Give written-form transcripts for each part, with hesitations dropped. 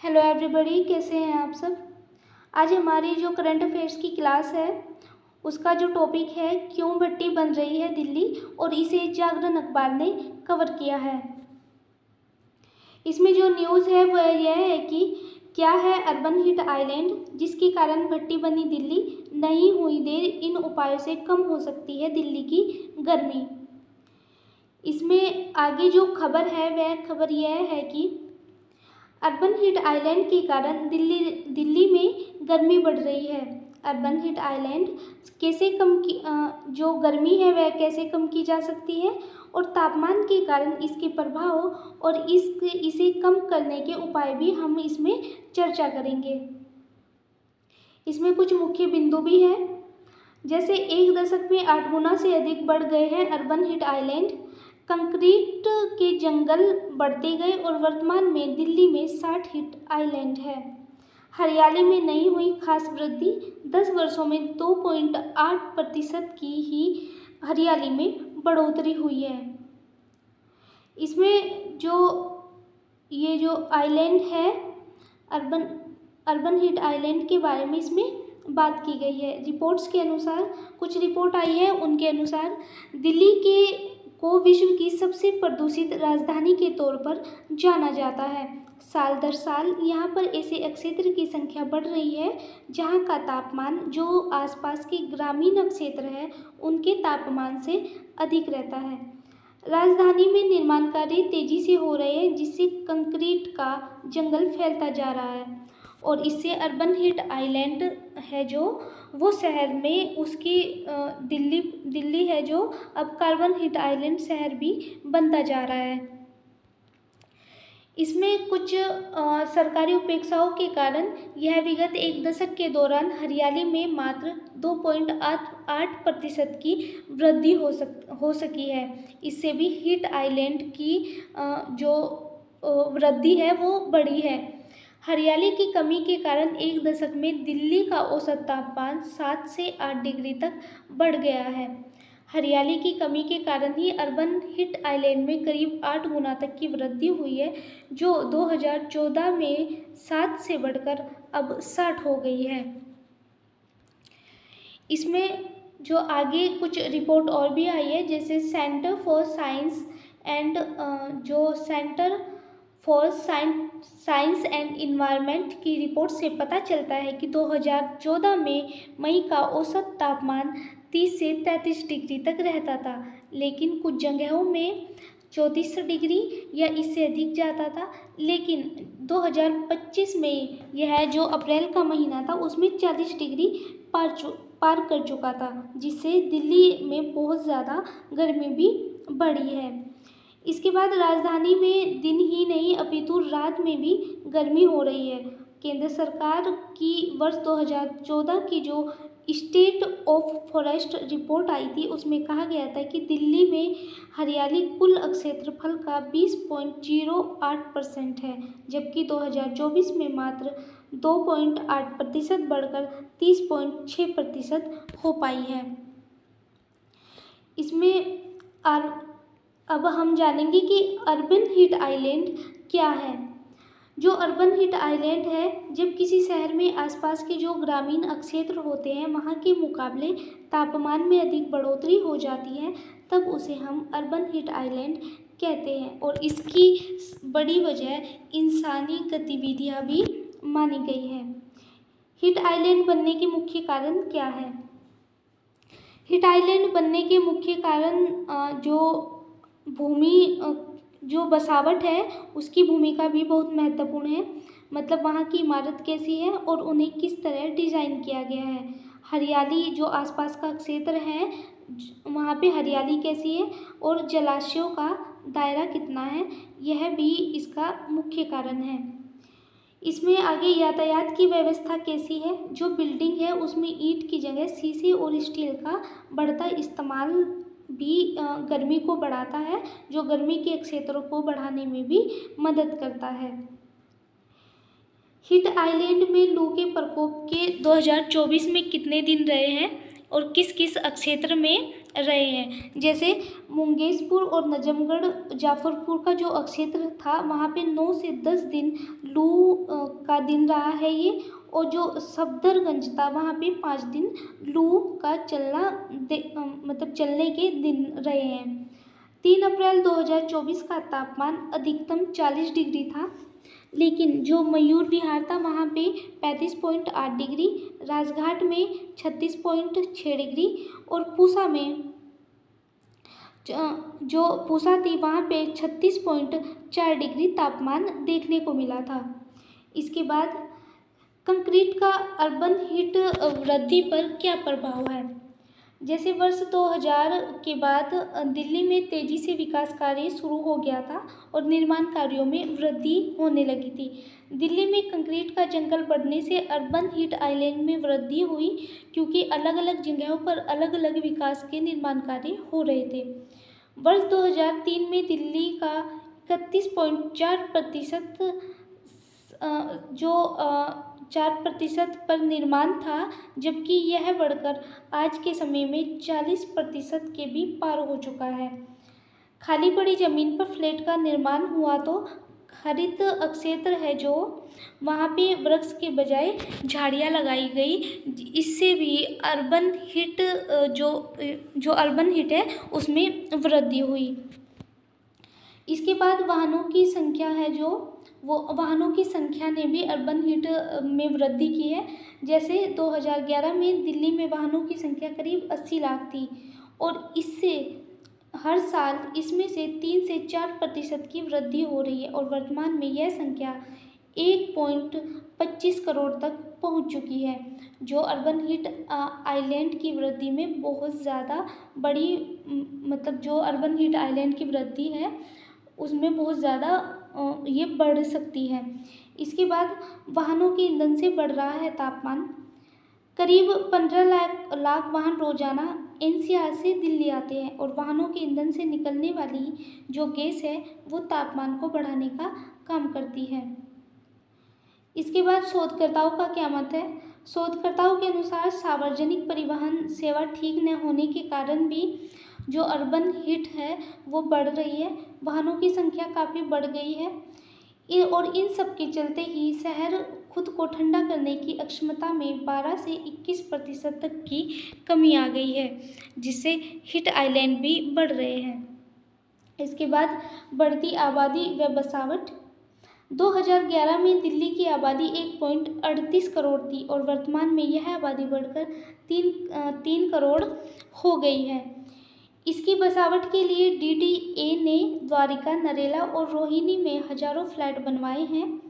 Hello everybody, कैसे हैं आप सब। आज हमारी जो करंट अफेयर्स की क्लास है उसका जो टॉपिक है क्यों भट्टी बन रही है दिल्ली, और इसे जागरण अखबार ने कवर किया है। इसमें जो न्यूज़ है वह यह है कि क्या है अर्बन हीट आइलैंड जिसके कारण भट्टी बनी दिल्ली, नहीं हुई देर, इन उपायों से कम हो सकती है दिल्ली की गर्मी। इसमें आगे जो खबर है वह खबर यह है कि अर्बन हीट आइलैंड के कारण दिल्ली में गर्मी बढ़ रही है। अर्बन हीट आइलैंड कैसे कम की जो गर्मी है वह कैसे कम की जा सकती है, और तापमान के कारण इसके प्रभाव और इसे कम करने के उपाय भी हम इसमें चर्चा करेंगे। इसमें कुछ मुख्य बिंदु भी हैं, जैसे एक दशक में 8 गुना से अधिक बढ़ गए हैं अर्बन हीट आइलैंड, कंक्रीट के जंगल बढ़ते गए और वर्तमान में दिल्ली में 60 हीट आइलैंड है। हरियाली में नहीं हुई खास वृद्धि, 10 वर्षों में 2.8% की ही हरियाली में बढ़ोतरी हुई है। इसमें ये जो आइलैंड है अर्बन हीट आइलैंड के बारे में इसमें बात की गई है। रिपोर्ट्स के अनुसार, कुछ रिपोर्ट आई है उनके अनुसार दिल्ली को विश्व की सबसे प्रदूषित राजधानी के तौर पर जाना जाता है। साल दर साल यहाँ पर ऐसे क्षेत्र की संख्या बढ़ रही है जहाँ का तापमान जो आसपास के ग्रामीण क्षेत्र है उनके तापमान से अधिक रहता है। राजधानी में निर्माण कार्य तेजी से हो रहे हैं जिससे कंक्रीट का जंगल फैलता जा रहा है, और इससे अर्बन हीट आइलैंड है जो वो शहर में उसकी दिल्ली है जो अब कार्बन हीट आइलैंड शहर भी बनता जा रहा है। इसमें कुछ सरकारी उपेक्षाओं के कारण यह विगत एक दशक के दौरान हरियाली में मात्र 2.8% की वृद्धि हो सकी है। इससे भी हीट आइलैंड की जो वृद्धि है वो बढ़ी है। हरियाली की कमी के कारण एक दशक में दिल्ली का औसत तापमान 7 से 8 डिग्री तक बढ़ गया है। हरियाली की कमी के कारण ही अर्बन हीट आइलैंड में करीब 8 गुना तक की वृद्धि हुई है, जो 2014 में 7 से बढ़कर अब 60 हो गई है। इसमें जो आगे कुछ रिपोर्ट और भी आई है, जैसे centre for science and environment की रिपोर्ट से पता चलता है कि 2014 में मई का औसत तापमान 30 से 33 डिग्री तक रहता था, लेकिन कुछ जगहों में 34 डिग्री या इससे अधिक जाता था। लेकिन 2025 में यह जो अप्रैल का महीना था उसमें 40 डिग्री पार कर चुका था, जिससे दिल्ली में बहुत ज़्यादा गर्मी भी बढ़ी है। इसके बाद राजधानी में दिन ही नहीं अपितु रात में भी गर्मी हो रही है। केंद्र सरकार की वर्ष 2014 की जो स्टेट ऑफ फॉरेस्ट रिपोर्ट आई थी उसमें कहा गया था कि दिल्ली में हरियाली कुल क्षेत्रफल का 20.08% है, जबकि 2024 में मात्र 2.8% बढ़कर 30.6% हो पाई है। इसमें अब हम जानेंगे कि अर्बन हीट आइलैंड क्या है। जो अर्बन हीट आइलैंड है, जब किसी शहर में आसपास के जो ग्रामीण क्षेत्र होते हैं वहाँ के मुकाबले तापमान में अधिक बढ़ोतरी हो जाती है, तब उसे हम अर्बन हीट आइलैंड कहते हैं, और इसकी बड़ी वजह इंसानी गतिविधियाँ भी मानी गई है। हीट आइलैंड बनने के मुख्य कारण क्या है। हीट आइलैंड बनने के मुख्य कारण जो बसावट है उसकी भूमिका भी बहुत महत्वपूर्ण है। मतलब वहाँ की इमारत कैसी है और उन्हें किस तरह डिज़ाइन किया गया है। हरियाली जो आसपास का क्षेत्र है वहाँ पे हरियाली कैसी है, और जलाशयों का दायरा कितना है, यह भी इसका मुख्य कारण है। इसमें आगे यातायात की व्यवस्था कैसी है। जो बिल्डिंग है उसमें ईंट की जगह शीशे और स्टील का बढ़ता इस्तेमाल भी गर्मी को बढ़ाता है, जो गर्मी के क्षेत्रों को बढ़ाने में भी मदद करता है। हीट आइलैंड में लू के प्रकोप के 2024 में कितने दिन रहे हैं और किस किस क्षेत्र में रहे हैं। जैसे मुंगेशपुर और नजमगढ़ जाफरपुर का जो क्षेत्र था वहाँ पे 9 से 10 दिन लू का दिन रहा है ये, और जो सफदरगंज था वहाँ पे 5 दिन लू का मतलब चलने के दिन रहे हैं। 3 अप्रैल 2024 का तापमान अधिकतम 40 डिग्री था, लेकिन जो मयूर विहार था वहाँ पे 35.8 डिग्री, राजघाट में 36.6 डिग्री और पूसा में जो पूसा थी वहाँ पे 36.4 डिग्री तापमान देखने को मिला था। इसके बाद कंक्रीट का अर्बन हीट वृद्धि पर क्या प्रभाव है। जैसे वर्ष 2000 के बाद दिल्ली में तेज़ी से विकास कार्य शुरू हो गया था और निर्माण कार्यों में वृद्धि होने लगी थी। दिल्ली में कंक्रीट का जंगल बढ़ने से अर्बन हीट आइलैंड में वृद्धि हुई, क्योंकि अलग अलग जगहों पर अलग अलग विकास के निर्माण कार्य हो रहे थे। वर्ष 2003 में दिल्ली का 31.4% जो 4% पर निर्माण था, जबकि यह बढ़कर आज के समय में 40% के भी पार हो चुका है। खाली पड़ी जमीन पर फ्लैट का निर्माण हुआ तो हरित क्षेत्र है जो वहाँ पे वृक्ष के बजाय झाड़ियाँ लगाई गई, इससे भी अर्बन हीट जो अर्बन हीट है उसमें वृद्धि हुई। इसके बाद वाहनों की संख्या है जो वो वाहनों की संख्या ने भी अर्बन हीट में वृद्धि की है। जैसे 2011 में दिल्ली में वाहनों की संख्या करीब 80 लाख थी और इससे हर साल इसमें से 3 से 4% की वृद्धि हो रही है और वर्तमान में यह संख्या 1.25 करोड़ तक पहुंच चुकी है, जो अर्बन हीट आइलैंड की वृद्धि में बहुत ज़्यादा बड़ी मतलब जो अर्बन हीट आइलैंड की वृद्धि है उसमें बहुत ज़्यादा ये बढ़ सकती है। इसके बाद वाहनों के ईंधन से बढ़ रहा है तापमान। करीब 15 लाख वाहन रोजाना एनसीआर से दिल्ली आते हैं और वाहनों के ईंधन से निकलने वाली जो गैस है वो तापमान को बढ़ाने का काम करती है। इसके बाद शोधकर्ताओं का क्या मत है। शोधकर्ताओं के अनुसार सार्वजनिक परिवहन सेवा ठीक न होने के कारण भी जो अर्बन हीट है वो बढ़ रही है। वाहनों की संख्या काफ़ी बढ़ गई है और इन सब के चलते ही शहर खुद को ठंडा करने की अक्षमता में 12 से 21% तक की कमी आ गई है, जिससे हीट आइलैंड भी बढ़ रहे हैं। इसके बाद बढ़ती आबादी व बसावट। 2011 में दिल्ली की आबादी 1.38 करोड़ थी और वर्तमान में यह आबादी बढ़कर 3 करोड़ हो गई है। इसकी बसावट के लिए डीडीए ने द्वारिका, नरेला और रोहिणी में हजारों फ्लैट बनवाए हैं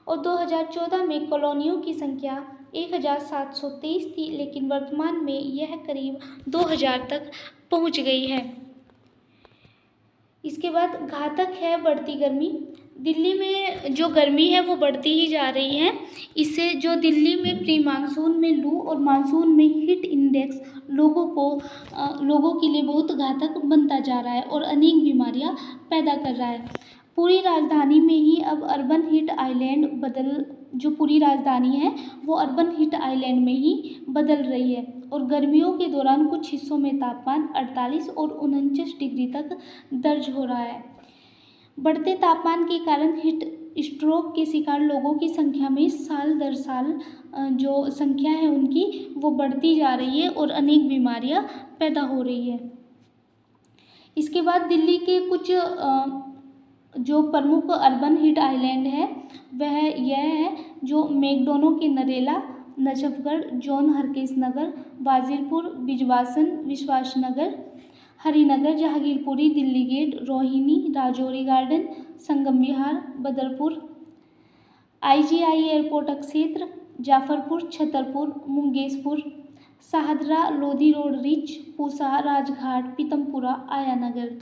और 2014 में कॉलोनियों की संख्या 1723 थी, लेकिन वर्तमान में यह करीब 2000 तक पहुंच गई है। इसके बाद घातक है बढ़ती गर्मी। दिल्ली में जो गर्मी है वो बढ़ती ही जा रही है। इससे जो दिल्ली में प्री मानसून में लू और मानसून में हीट इंडेक्स लोगों के लिए बहुत घातक बनता जा रहा है और अनेक बीमारियां पैदा कर रहा है। पूरी राजधानी में ही अब अर्बन हीट आइलैंड जो पूरी राजधानी है वो अर्बन हीट आइलैंड में ही बदल रही है और गर्मियों के दौरान कुछ हिस्सों में तापमान 48 और 49 डिग्री तक दर्ज हो रहा है। बढ़ते तापमान के कारण हीट स्ट्रोक के शिकार लोगों की संख्या में साल दर साल जो संख्या है उनकी वो बढ़ती जा रही है और अनेक बीमारियां पैदा हो रही है। इसके बाद दिल्ली के कुछ जो प्रमुख अर्बन हीट आइलैंड है वह यह है जो मैकडोनो के नरेला, नजफगढ़, जॉन हरकिंस नगर, वाजिरपुर, बिजवासन, विश्वास नगर, हरिनगर, जहांगीरपुरी, दिल्ली गेट, रोहिणी, राजौरी गार्डन, संगम विहार, बदरपुर, आईजीआई एयरपोर्ट क्षेत्र, जाफरपुर, छतरपुर, मुंगेशपुर, शाहदरा, लोधी रोड, रिच, पूसा, राजघाट, पीतमपुरा, आयानगर।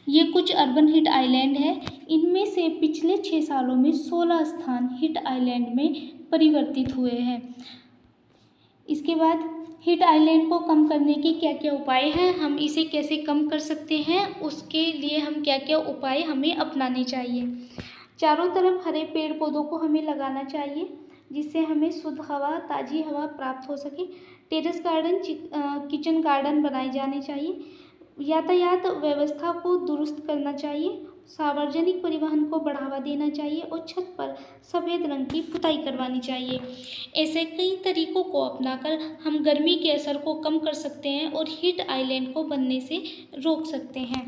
ये कुछ अर्बन हीट आइलैंड है। इनमें से पिछले 6 सालों में 16 स्थान हीट आइलैंड में परिवर्तित हुए हैं। इसके बाद हीट आइलैंड को कम करने के क्या क्या उपाय हैं, हम इसे कैसे कम कर सकते हैं, उसके लिए हम क्या क्या उपाय हमें अपनाने चाहिए। चारों तरफ हरे पेड़ पौधों को हमें लगाना चाहिए। जिससे हमें शुद्ध हवा, ताज़ी हवा प्राप्त हो सके। टेरेस गार्डन, किचन गार्डन बनाए जाने चाहिए। यातायात व्यवस्था को दुरुस्त करना चाहिए। सार्वजनिक परिवहन को बढ़ावा देना चाहिए और छत पर सफ़ेद रंग की पुताई करवानी चाहिए। ऐसे कई तरीकों को अपनाकर हम गर्मी के असर को कम कर सकते हैं और हीट आइलैंड को बनने से रोक सकते हैं।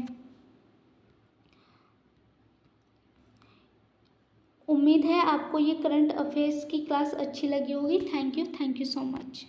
उम्मीद है आपको ये करंट अफेयर्स की क्लास अच्छी लगी होगी। Thank you so much.